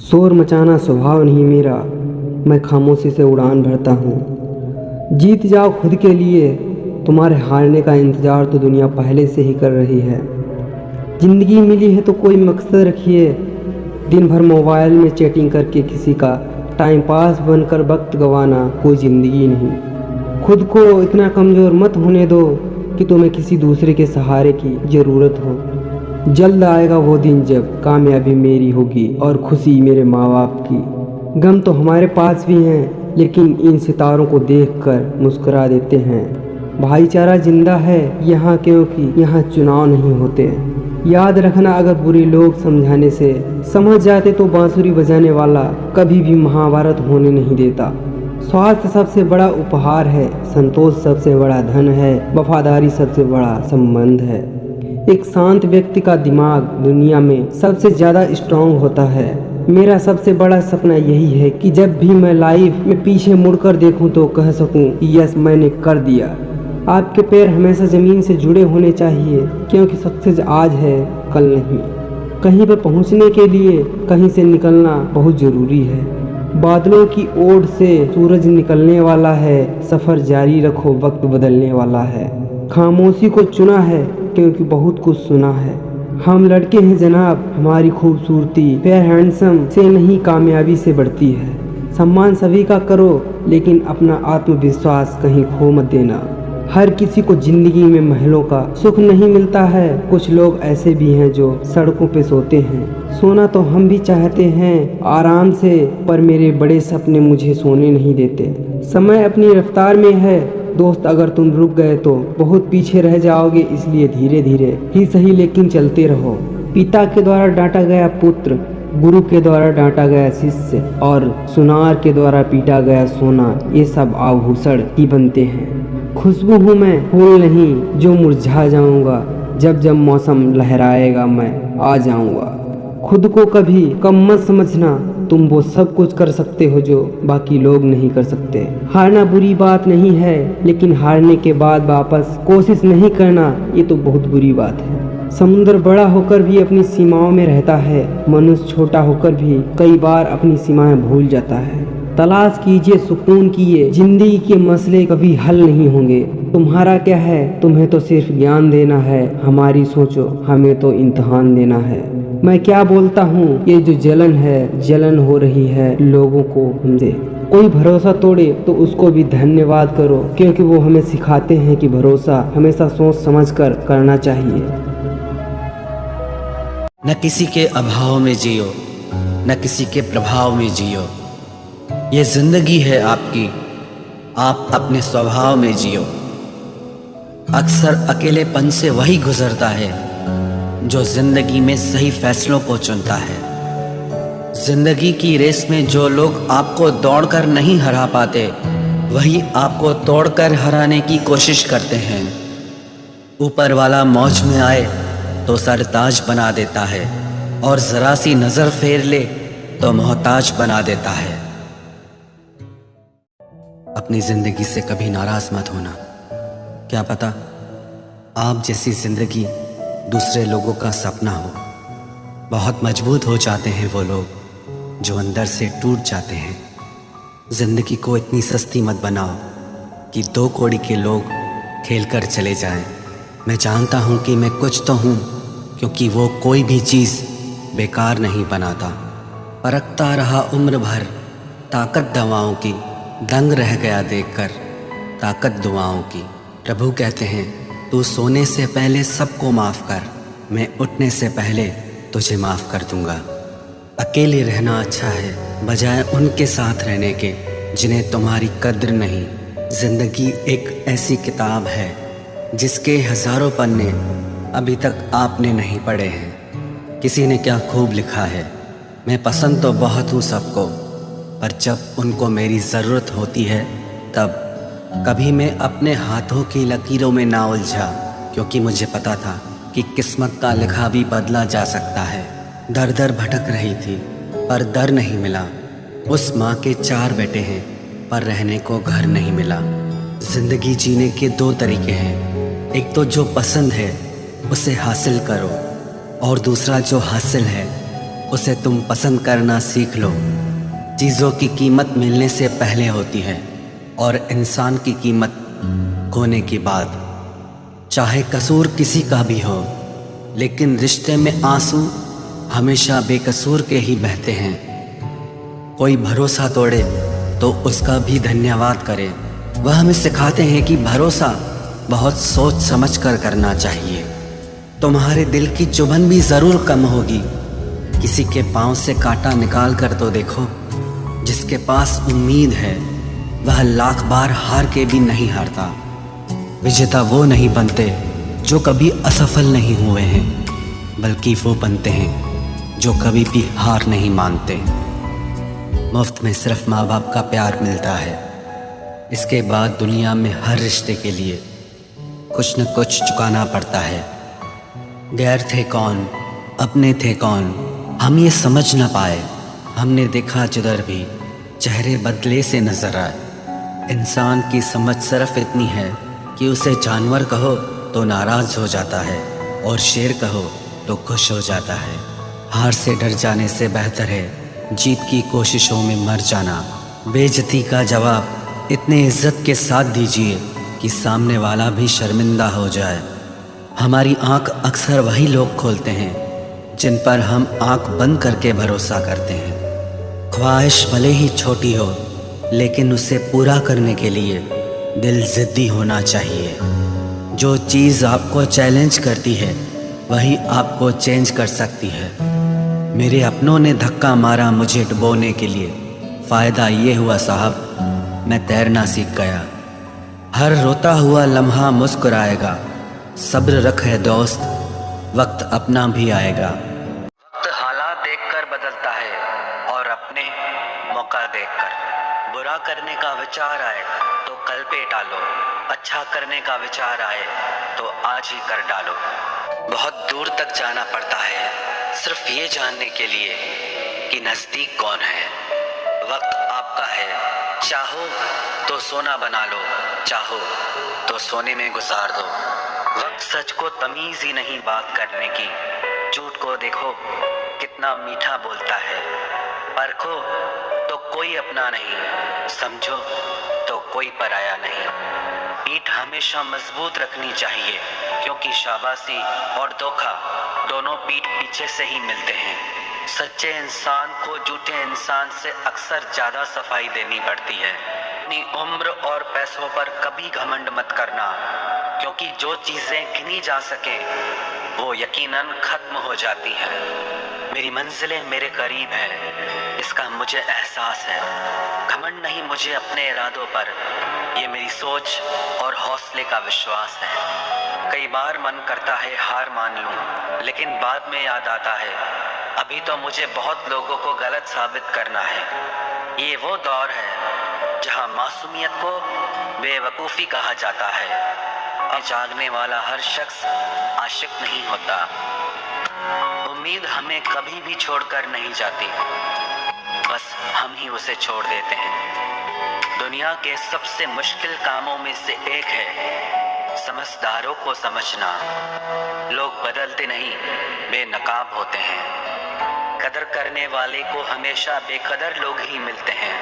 शोर मचाना स्वभाव नहीं मेरा, मैं खामोशी से उड़ान भरता हूँ। जीत जाओ खुद के लिए, तुम्हारे हारने का इंतज़ार तो दुनिया पहले से ही कर रही है। ज़िंदगी मिली है तो कोई मकसद रखिए, दिन भर मोबाइल में चैटिंग करके किसी का टाइम पास बनकर वक्त गंवाना कोई ज़िंदगी नहीं। खुद को इतना कमज़ोर मत होने दो कि तुम्हें किसी दूसरे के सहारे की ज़रूरत हो। जल्द आएगा वो दिन जब कामयाबी मेरी होगी और खुशी मेरे माँ बाप की। गम तो हमारे पास भी हैं, लेकिन इन सितारों को देखकर मुस्कुरा देते हैं। भाईचारा जिंदा है यहाँ, क्योंकि यहाँ चुनाव नहीं होते। याद रखना, अगर बुरे लोग समझाने से समझ जाते तो बांसुरी बजाने वाला कभी भी महाभारत होने नहीं देता। स्वास्थ्य सबसे बड़ा उपहार है, संतोष सबसे बड़ा धन है, वफादारी सबसे बड़ा संबंध है। एक शांत व्यक्ति का दिमाग दुनिया में सबसे ज़्यादा स्ट्रांग होता है। मेरा सबसे बड़ा सपना यही है कि जब भी मैं लाइफ में पीछे मुड़कर देखूं तो कह सकूं कि यस, मैंने कर दिया। आपके पैर हमेशा ज़मीन से जुड़े होने चाहिए, क्योंकि सक्सेस आज है कल नहीं। कहीं पर पहुंचने के लिए कहीं से निकलना बहुत ज़रूरी है। बादलों की ओर से सूरज निकलने वाला है, सफ़र जारी रखो, वक्त बदलने वाला है। खामोशी को चुना है क्योंकि बहुत कुछ सुना है। हम लड़के हैं जनाब, हमारी खूबसूरती फेयर हैंडसम से नहीं कामयाबी से बढ़ती है। सम्मान सभी का करो, लेकिन अपना आत्मविश्वास कहीं खो मत देना। हर किसी को जिंदगी में महलों का सुख नहीं मिलता है। कुछ लोग ऐसे भी हैं जो सड़कों पे सोते हैं। सोना तो हम भी चाहते हैं आराम से, पर मेरे बड़े सपने मुझे सोने नहीं देते। समय अपनी रफ्तार में है दोस्त, अगर तुम रुक गए तो बहुत पीछे रह जाओगे, इसलिए धीरे धीरे ही सही लेकिन चलते रहो। पिता के द्वारा डांटा गया पुत्र, गुरु के द्वारा डांटा गया शिष्य, और सुनार के द्वारा पीटा गया सोना, ये सब आभूषण ही बनते हैं। खुशबू हूँ मैं, फूल नहीं जो मुरझा जाऊंगा। जब जब मौसम लहराएगा मैं आ जाऊंगा। खुद को कभी कम मत समझना, तुम वो सब कुछ कर सकते हो जो बाकी लोग नहीं कर सकते। हारना बुरी बात नहीं है, लेकिन हारने के बाद वापस कोशिश नहीं करना, ये तो बहुत बुरी बात है। समुद्र बड़ा होकर भी अपनी सीमाओं में रहता है, मनुष्य छोटा होकर भी कई बार अपनी सीमाएं भूल जाता है। तलाश कीजिए सुकून की, ये जिंदगी के मसले कभी हल नहीं होंगे। तुम्हारा क्या है, तुम्हें तो सिर्फ ज्ञान देना है। हमारी सोचो, हमें तो इम्तिहान देना है। मैं क्या बोलता हूँ, ये जो जलन है, जलन हो रही है लोगों को हमसे। कोई भरोसा तोड़े तो उसको भी धन्यवाद करो, क्योंकि वो हमें सिखाते हैं कि भरोसा हमेशा सोच समझ कर करना चाहिए। न किसी के अभाव में जियो, न किसी के प्रभाव में जियो। ये जिंदगी है आपकी, आप अपने स्वभाव में जियो। अक्सर अकेलेपन से वही गुजरता है जो जिंदगी में सही फैसलों को चुनता है। जिंदगी की रेस में जो लोग आपको दौड़कर नहीं हरा पाते, वही आपको तोड़कर हराने की कोशिश करते हैं। ऊपर वाला मौज में आए तो सरताज बना देता है, और जरा सी नजर फेर ले तो मोहताज बना देता है। अपनी जिंदगी से कभी नाराज मत होना। क्या पता आप जैसी जिंदगी दूसरे लोगों का सपना हो। बहुत मजबूत हो जाते हैं वो लोग जो अंदर से टूट जाते हैं। जिंदगी को इतनी सस्ती मत बनाओ कि 2 कौड़ी के लोग खेल कर चले जाएं। मैं जानता हूँ कि मैं कुछ तो हूँ, क्योंकि वो कोई भी चीज़ बेकार नहीं बनाता। परखता रहा उम्र भर ताकत दवाओं की, दंग रह गया देखकर ताकत दुआओं की। प्रभु कहते हैं, तू सोने से पहले सबको माफ़ कर, मैं उठने से पहले तुझे माफ़ कर दूंगा। अकेले रहना अच्छा है बजाय उनके साथ रहने के जिन्हें तुम्हारी कद्र नहीं। जिंदगी एक ऐसी किताब है जिसके हज़ारों पन्ने अभी तक आपने नहीं पढ़े हैं। किसी ने क्या खूब लिखा है, मैं पसंद तो बहुत हूँ सबको, पर जब उनको मेरी ज़रूरत होती है तब। कभी मैं अपने हाथों की लकीरों में ना उलझा, क्योंकि मुझे पता था कि किस्मत का लिखा भी बदला जा सकता है। दर दर भटक रही थी पर दर नहीं मिला। उस माँ के 4 बेटे हैं पर रहने को घर नहीं मिला। जिंदगी जीने के 2 तरीके हैं, एक तो जो पसंद है उसे हासिल करो, और दूसरा जो हासिल है उसे तुम पसंद करना सीख लो। चीज़ों की कीमत मिलने से पहले होती है और इंसान की कीमत खोने के बाद। चाहे कसूर किसी का भी हो, लेकिन रिश्ते में आंसू हमेशा बेकसूर के ही बहते हैं। कोई भरोसा तोड़े तो उसका भी धन्यवाद करे। वह हमें सिखाते हैं कि भरोसा बहुत सोच समझ कर करना चाहिए। तुम्हारे दिल की चुभन भी ज़रूर कम होगी। किसी के पाँव से कांटा निकाल कर तो देखो। जिसके पास उम्मीद है वह लाख बार हार के भी नहीं हारता। विजेता वो नहीं बनते जो कभी असफल नहीं हुए हैं, बल्कि वो बनते हैं जो कभी भी हार नहीं मानते। मुफ्त में सिर्फ माँ बाप का प्यार मिलता है। इसके बाद दुनिया में हर रिश्ते के लिए कुछ न कुछ चुकाना पड़ता है। गैर थे कौन, अपने थे कौन, हम ये समझ न पाए। हमने देखा जिधर भी चेहरे बदले से नजर आए। इंसान की समझ सिर्फ इतनी है कि उसे जानवर कहो तो नाराज हो जाता है और शेर कहो तो खुश हो जाता है। हार से डर जाने से बेहतर है जीत की कोशिशों में मर जाना। बेइज्जती का जवाब इतने इज्जत के साथ दीजिए कि सामने वाला भी शर्मिंदा हो जाए। हमारी आंख अक्सर वही लोग खोलते हैं जिन पर हम आंख बंद करके भरोसा करते हैं। ख्वाहिश भले ही छोटी हो, लेकिन उसे पूरा करने के लिए दिल जिद्दी होना चाहिए। जो चीज़ आपको चैलेंज करती है वही आपको चेंज कर सकती है। मेरे अपनों ने धक्का मारा मुझे डुबोने के लिए। फ़ायदा ये हुआ साहब, मैं तैरना सीख गया। हर रोता हुआ लम्हा मुस्कुराएगा। सब्र रख है दोस्त, वक्त अपना भी आएगा। वक्त हालात देखकर बदलता है और अपने मौका देखकर। बुरा करने का विचार आए तो कल पे टालो, अच्छा करने का विचार आए तो आज ही कर डालो। बहुत दूर तक जाना पड़ता है सिर्फ ये जानने के लिए कि नज़दीक कौन है। वक्त आपका है, चाहो तो सोना बना लो, चाहो तो सोने में गुजार दो। वक्त सच को तमीज़ ही नहीं बात करने की। झूठ को देखो कितना मीठा बोलता है। परखो तो कोई अपना नहीं, समझो तो कोई पराया नहीं। पीठ हमेशा मजबूत रखनी चाहिए, क्योंकि शाबाशी और धोखा दोनों पीठ पीछे से ही मिलते हैं। सच्चे इंसान को झूठे इंसान से अक्सर ज़्यादा सफाई देनी पड़ती है। अपनी उम्र और पैसों पर कभी घमंड मत करना, क्योंकि जो चीज़ें गिनी जा सके वो यकीनन खत्म हो जाती हैं। मेरी मंजिलें मेरे करीब हैं, इसका मुझे एहसास है। घमंड नहीं मुझे अपने इरादों पर, ये मेरी सोच और हौसले का विश्वास है। कई बार मन करता है हार मान लूं, लेकिन बाद में याद आता है अभी तो मुझे बहुत लोगों को गलत साबित करना है। ये वो दौर है जहां मासूमियत को बेवकूफ़ी कहा जाता है। जागने वाला हर शख्स आशिक नहीं होता। उम्मीद हमें कभी भी छोड़कर नहीं जाती, बस हम ही उसे छोड़ देते हैं। दुनिया के सबसे मुश्किल कामों में से एक है समझदारों को समझना। लोग बदलते नहीं, बेनकाब होते हैं। कदर करने वाले को हमेशा बेकदर लोग ही मिलते हैं।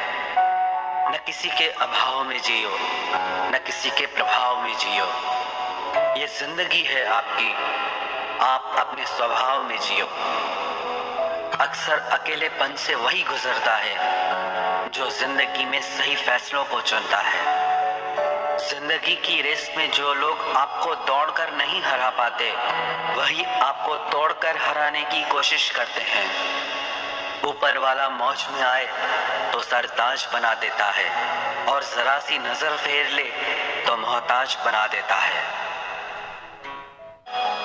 न किसी के अभाव में जियो, न किसी के प्रभाव में जियो। ये जिंदगी है आपकी, आप अपने स्वभाव में जियो। अक्सर अकेलेपन से वही गुजरता है जो जिंदगी में सही फैसलों को चुनता है। जिंदगी की रेस में जो लोग आपको दौड़कर नहीं हरा पाते, वही आपको तोड़कर हराने की कोशिश करते हैं। ऊपर वाला मौज में आए तो सरताज बना देता है, और जरा सी नजर फेर ले तो मोहताज बना देता है।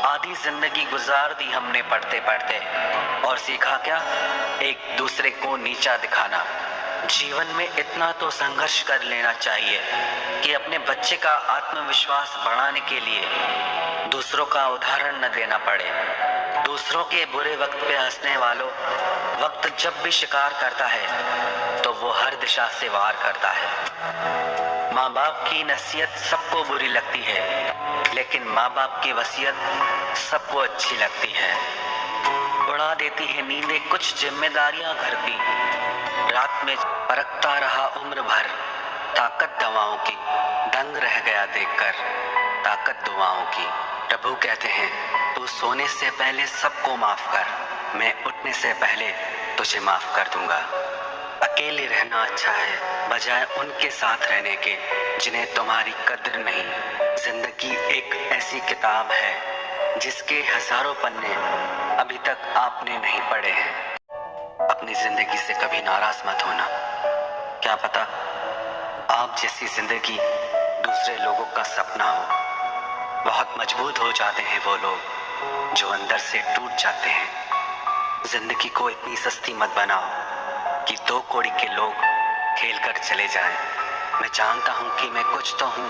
आधी जिंदगी गुजार दी हमने पढ़ते पढ़ते, और सीखा क्या? एक दूसरे को नीचा दिखाना। जीवन में इतना तो संघर्ष कर लेना चाहिए कि अपने बच्चे का आत्मविश्वास बढ़ाने के लिए दूसरों का उदाहरण न देना पड़े। दूसरों के बुरे वक्त पे हंसने वालों, वक्त जब भी शिकार करता है तो वो हर दिशा से वार करता है। माँ बाप की नसीहत सबको बुरी लगती है, लेकिन माँ बाप की वसीयत सबको अच्छी लगती है। उड़ा देती है नींदें कुछ जिम्मेदारियां घर की। रात में परखता रहा उम्र भर, ताकत दवाओं की, दंग रह गया देखकर, ताकत दुआओं की। प्रभु कहते हैं तू सोने से पहले सबको माफ कर, मैं उठने से पहले तुझे माफ कर दूंगा। अकेले रहना अच्छा है बजाय उनके साथ रहने के जिन्हें तुम्हारी कद्र नहीं। जिंदगी एक ऐसी किताब है जिसके हजारों पन्ने अभी तक आपने नहीं पढ़े हैं। अपनी जिंदगी से कभी नाराज मत होना, क्या पता आप जैसी जिंदगी दूसरे लोगों का सपना हो। बहुत मजबूत हो जाते हैं वो लोग जो अंदर से टूट जाते हैं। जिंदगी को इतनी सस्ती मत बनाओ कि दो कौड़ी के लोग खेल कर चले जाएं। मैं जानता हूं कि मैं कुछ तो हूं,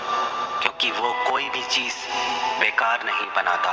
क्योंकि वो कोई भी चीज बेकार नहीं बनाता।